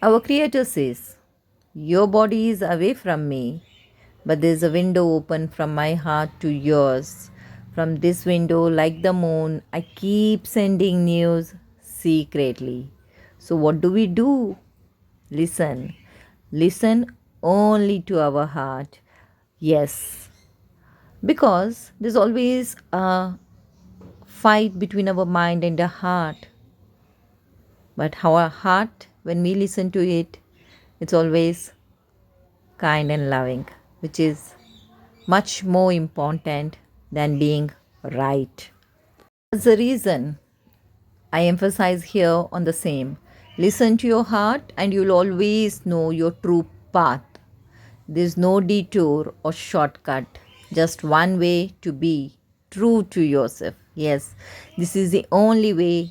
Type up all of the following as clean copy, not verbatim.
Our Creator says, your body is away from me, but there is a window open from my heart to yours. From this window, like the moon, I keep sending news secretly. So, what do we do? Listen. Listen only to our heart. Yes, because there's always a fight between our mind and our heart. But our heart, when we listen to it, it's always kind and loving, which is much more important than being right. That's the reason I emphasize here on the same. Listen to your heart, and you'll always know your true path. There's no detour or shortcut, just one way to be true to yourself. Yes, this is the only way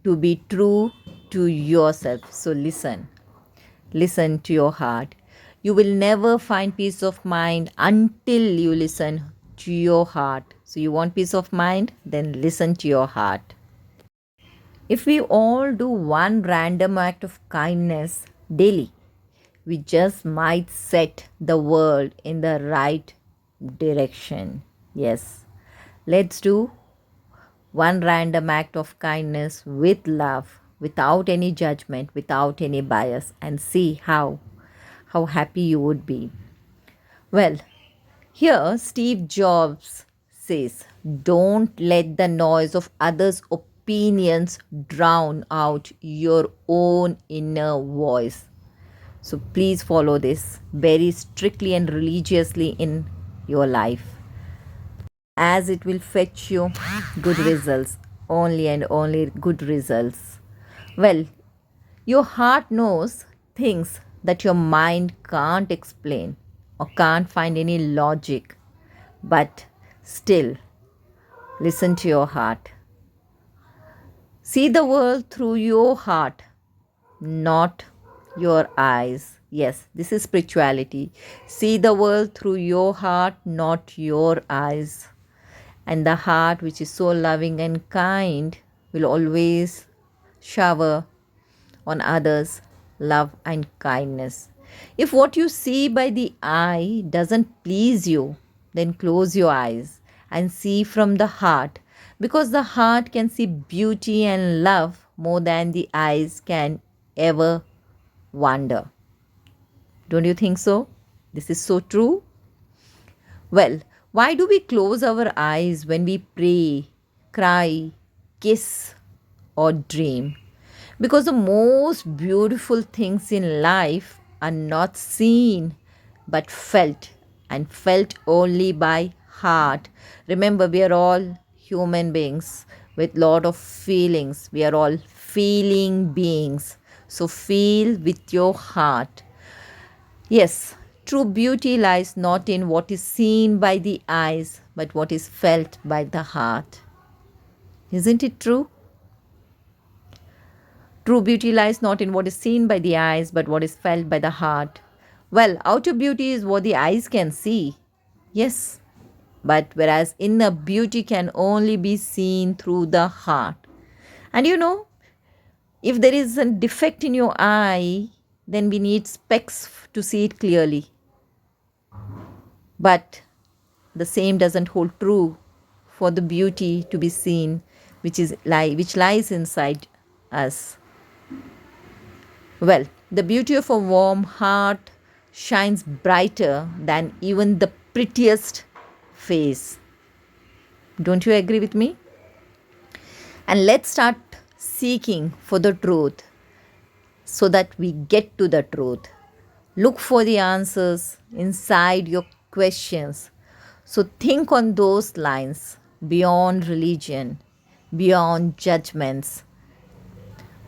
to be true to yourself. So listen. Listen to your heart. You will never find peace of mind until you listen to your heart. So, you want peace of mind? Then listen to your heart. If we all do one random act of kindness daily, we just might set the world in the right direction. Yes, let's do one random act of kindness with love, without any judgment, without any bias, and see how happy you would be. Well, here Steve Jobs says, don't let the noise of others' opinions drown out your own inner voice. So please follow this very strictly and religiously in your life, as it will fetch you good results, only and only good results. Well, your heart knows things that your mind can't explain or can't find any logic, but still listen to your heart. See the world through your heart, not your eyes. Yes, this is spirituality. See the world through your heart, not your eyes. And the heart, which is so loving and kind, will always shower on others love and kindness. If what you see by the eye doesn't please you, then close your eyes and see from the heart, because the heart can see beauty and love more than the eyes can ever wonder. Don't you think so? This is so true. Well, why do we close our eyes when we pray, cry, kiss, or dream? Because the most beautiful things in life are not seen but felt, and felt only by heart. Remember, we are all human beings with lot of feelings. We are all feeling beings. So feel with your heart. Yes, true beauty lies not in what is seen by the eyes, but what is felt by the heart. Isn't it true? True beauty lies not in what is seen by the eyes, but what is felt by the heart. Well, outer beauty is what the eyes can see. Yes, but whereas inner beauty can only be seen through the heart. And you know, if there is a defect in your eye, then we need specs to see it clearly. But the same doesn't hold true for the beauty to be seen, which lies inside us. Well, the beauty of a warm heart shines brighter than even the prettiest face. Don't you agree with me? And let's start seeking for the truth so that we get to the truth. Look for the answers inside your questions. So think on those lines, beyond religion, beyond judgments.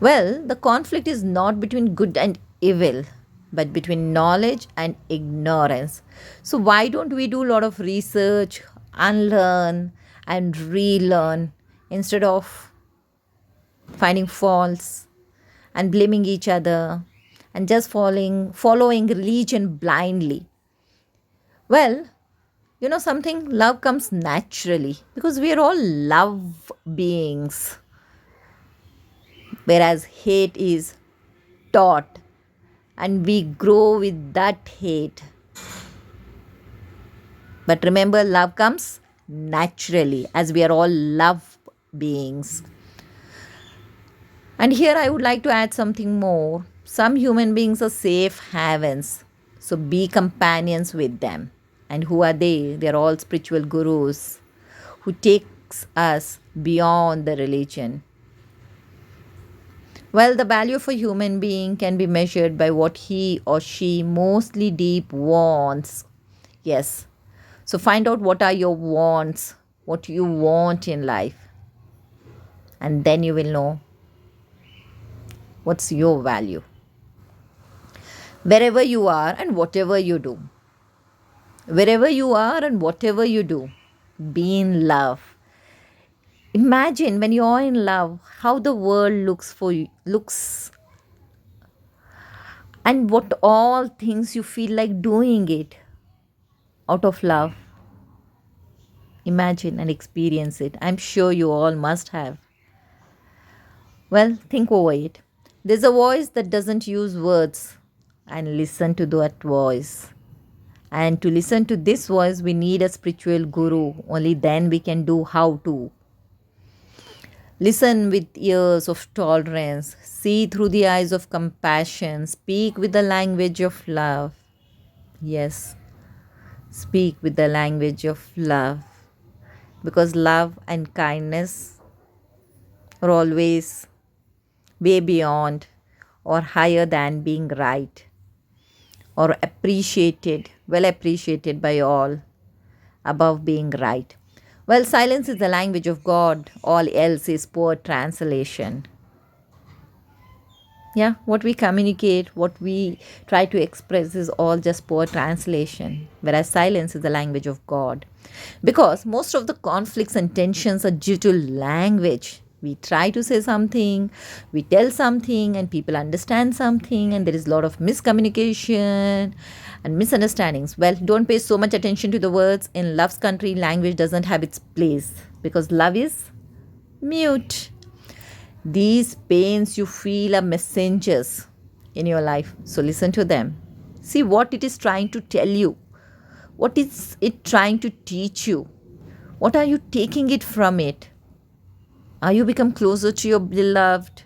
Well, the conflict is not between good and evil, but between knowledge and ignorance. So why don't we do a lot of research, unlearn and relearn, instead of finding faults and blaming each other and just following religion blindly? Well, you know something, love comes naturally because we are all love beings, whereas hate is taught, and we grow with that hate. But remember, love comes naturally as we are all love beings. And here I would like to add something more. Some human beings are safe havens, so be companions with them. And who are they? They are all spiritual gurus who takes us beyond the religion. Well, the value of a human being can be measured by what he or she mostly deep wants. Yes. So find out what are your wants, what you want in life. And then you will know what's your value. Wherever you are and whatever you do. Wherever you are and whatever you do, be in love. Imagine when you're in love, how the world looks for you, looks, and what all things you feel like doing it out of love. Imagine and experience it. I'm sure you all must have. Well, think over it. There's a voice that doesn't use words, and listen to that voice. And to listen to this voice, we need a spiritual guru. Only then we can do how to. Listen with ears of tolerance. See through the eyes of compassion. Speak with the language of love. Yes, speak with the language of love. Because love and kindness are always way beyond or higher than being right or appreciated, well appreciated by all, above being right. Well, silence is the language of God, all else is poor translation. Yeah, what we communicate, what we try to express is all just poor translation, whereas silence is the language of God. Because most of the conflicts and tensions are due to language. We try to say something, we tell something, and people understand something, and there is a lot of miscommunication and misunderstandings. Well, don't pay so much attention to the words. In love's country, language doesn't have its place because love is mute. These pains you feel are messengers in your life, so listen to them. See what it is trying to tell you. What is it trying to teach you? What are you taking it from it? Are you become closer to your beloved?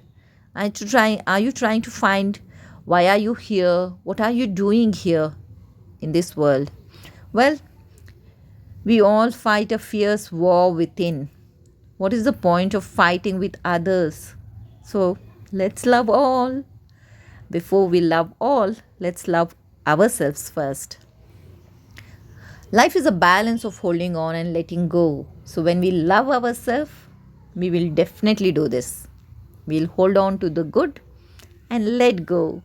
Are you trying to find why are you here? What are you doing here in this world? Well, we all fight a fierce war within. What is the point of fighting with others? So let's love all. Before we love all, let's love ourselves first. Life is a balance of holding on and letting go. So when we love ourselves, we will definitely do this. We'll hold on to the good and let go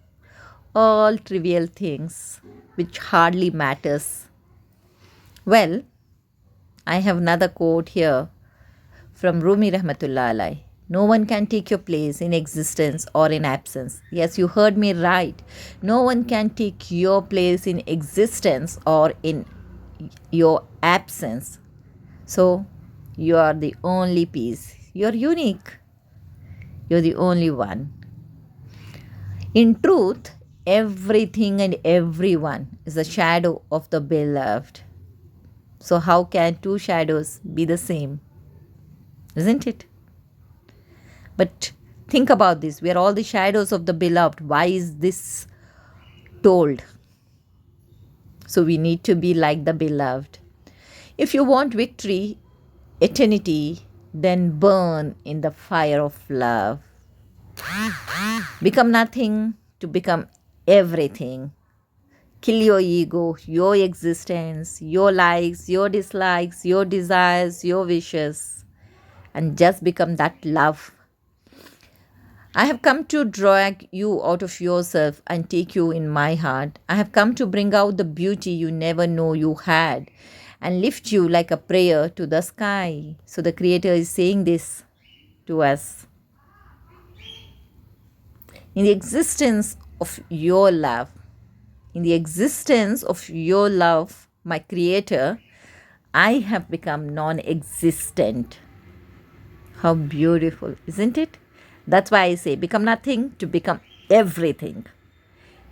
all trivial things which hardly matters. Well, I have another quote here from Rumi Rahmatullah Alai. No one can take your place in existence or in absence. Yes, you heard me right. No one can take your place in existence or in your absence. So, you are the only piece. You're unique. You're the only one. In truth, everything and everyone is a shadow of the beloved. So, how can two shadows be the same? Isn't it? But think about this. We are all the shadows of the beloved. Why is this told? So we need to be like the beloved. If you want victory, eternity, then burn in the fire of love. Become nothing to become everything. Kill your ego, your existence, your likes, your dislikes, your desires, your wishes, and just become that love. I have come to drag you out of yourself and take you in my heart. I have come to bring out the beauty you never know you had and lift you like a prayer to the sky. So the Creator is saying this to us. In the existence of your love, my Creator, I have become non-existent. How beautiful, isn't it? That's why I say become nothing to become everything.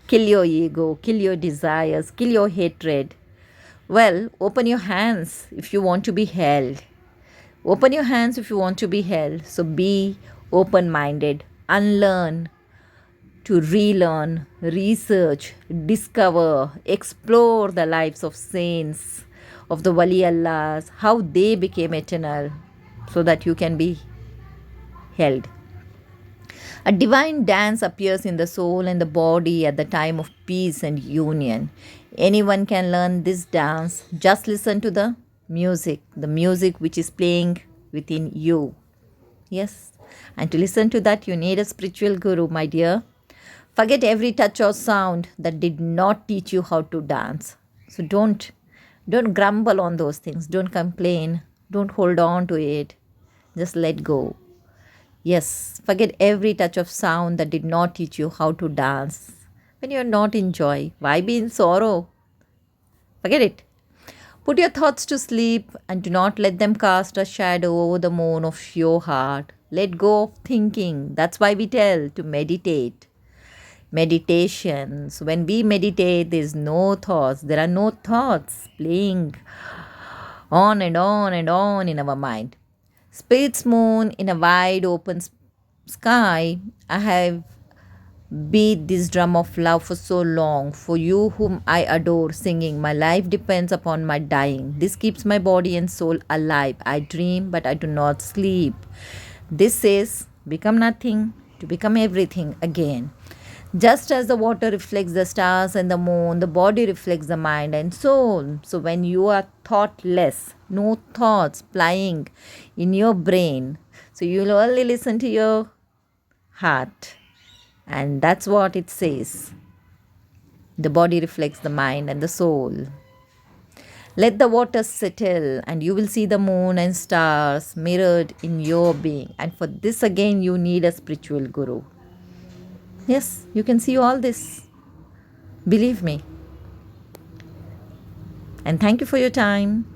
Kill your ego, kill your desires, kill your hatred. Well, open your hands if you want to be held. Open your hands if you want to be held. So be open minded, unlearn, to relearn, research, discover, explore the lives of saints, of the Wali Allahs, how they became eternal, so that you can be held. A divine dance appears in the soul and the body at the time of peace and union. Anyone can learn this dance. Just listen to the music which is playing within you. Yes. And to listen to that, you need a spiritual guru, my dear. Forget every touch or sound that did not teach you how to dance. So don't grumble on those things. Don't complain. Don't hold on to it. Just let go. Yes, forget every touch of sound that did not teach you how to dance. When you're not in joy, why be in sorrow? Forget it. Put your thoughts to sleep and do not let them cast a shadow over the moon of your heart. Let go of thinking. That's why we tell to meditate. Meditations. When we meditate, there's no thoughts. There are no thoughts playing on and on and on in our mind. Spirit's moon in a wide open sky, I have beat this drum of love for so long, for you whom I adore, singing, my life depends upon my dying. This keeps my body and soul alive. I dream, but I do not sleep. This says, become nothing to become everything again. Just as the water reflects the stars and the moon, the body reflects the mind and soul. So when you are thoughtless, no thoughts flying in your brain, so you will only listen to your heart. And that's what it says. The body reflects the mind and the soul. Let the water settle and you will see the moon and stars mirrored in your being. And for this again, you need a spiritual guru. Yes, you can see all this. Believe me. And thank you for your time.